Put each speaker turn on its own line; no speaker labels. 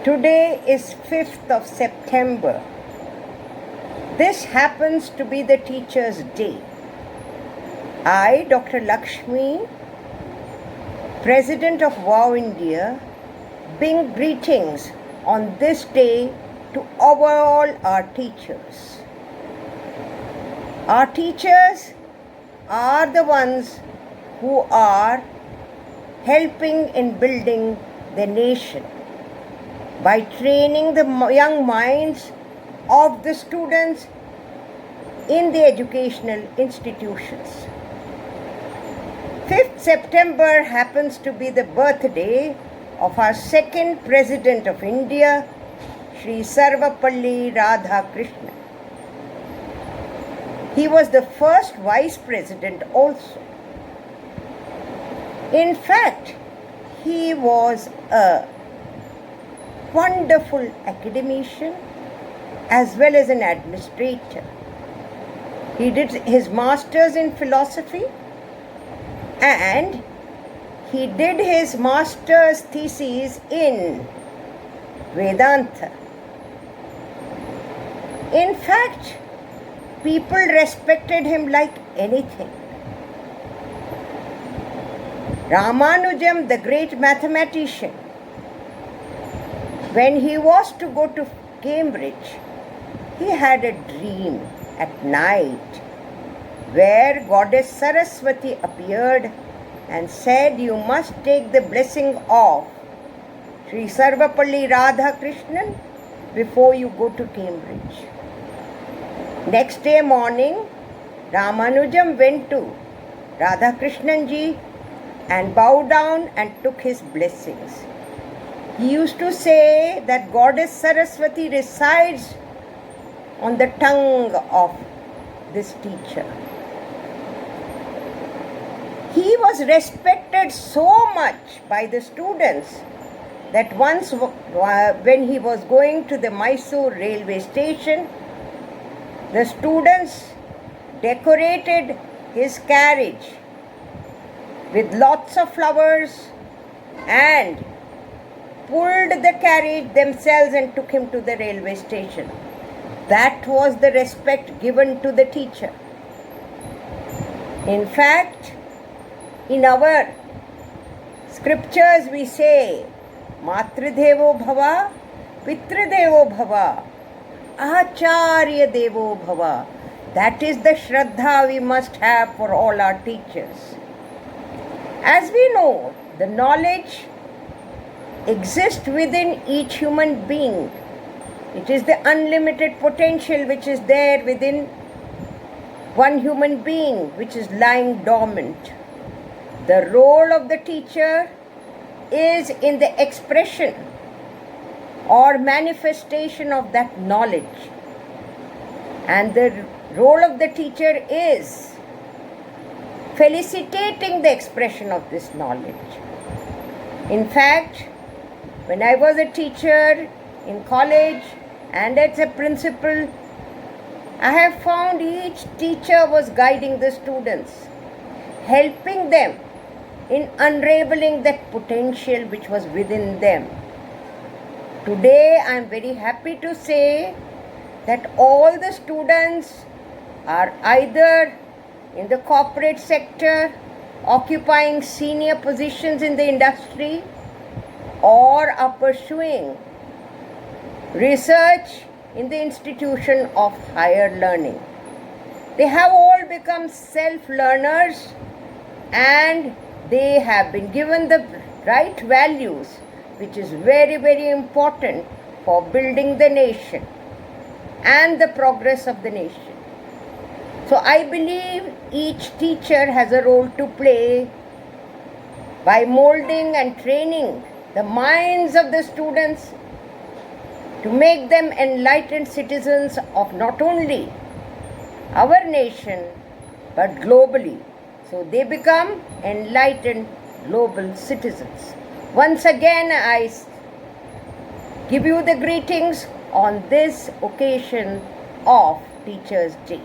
Today is 5th of September. This happens to be the Teacher's Day. I, Dr. Lakshmi, President of WOW India, bring greetings on this day to all our teachers. Our teachers are the ones who are helping in building the nation by training the young minds of the students in the educational institutions. 5th September happens to be the birthday of our second President of India, Sri Sarvapalli Radhakrishnan. He was the first Vice President also. In fact, he was a wonderful academician as well as an administrator. He did his master's in philosophy and he did his master's thesis in Vedanta. In fact, people respected him like anything. Ramanujam, the great mathematician, when he was to go to Cambridge, he had a dream at night where Goddess Saraswati appeared and said, "You must take the blessing of Sri Sarvapalli Radhakrishnan before you go to Cambridge." Next day morning, Ramanujam went to Radhakrishnan ji and bowed down and took his blessings. He used to say that Goddess Saraswati resides on the tongue of this teacher. He was respected so much by the students that once when he was going to the Mysore railway station, the students decorated his carriage with lots of flowers and pulled the carriage themselves and took him to the railway station. That was the respect given to the teacher. In fact, in our scriptures we say, Matridevo Bhava, Pitridevo Bhava, Acharya Devo Bhava. That is the Shraddha we must have for all our teachers. As we know, the knowledge exists within each human being. It is the unlimited potential which is there within one human being, which is lying dormant. The role of the teacher is in the expression or manifestation of that knowledge. And the role of the teacher is felicitating the expression of this knowledge. In fact, when I was a teacher in college and as a principal, I have found each teacher was guiding the students, helping them in unraveling that potential which was within them. Today, I am very happy to say that all the students are either in the corporate sector, occupying senior positions in the industry, or are pursuing research in the institution of higher learning. They have all become self-learners and they have been given the right values, which is very, very important for building the nation and the progress of the nation. So I believe each teacher has a role to play by molding and training the minds of the students to make them enlightened citizens of not only our nation but globally. So they become enlightened global citizens. Once again, I give you the greetings on this occasion of Teachers' Day.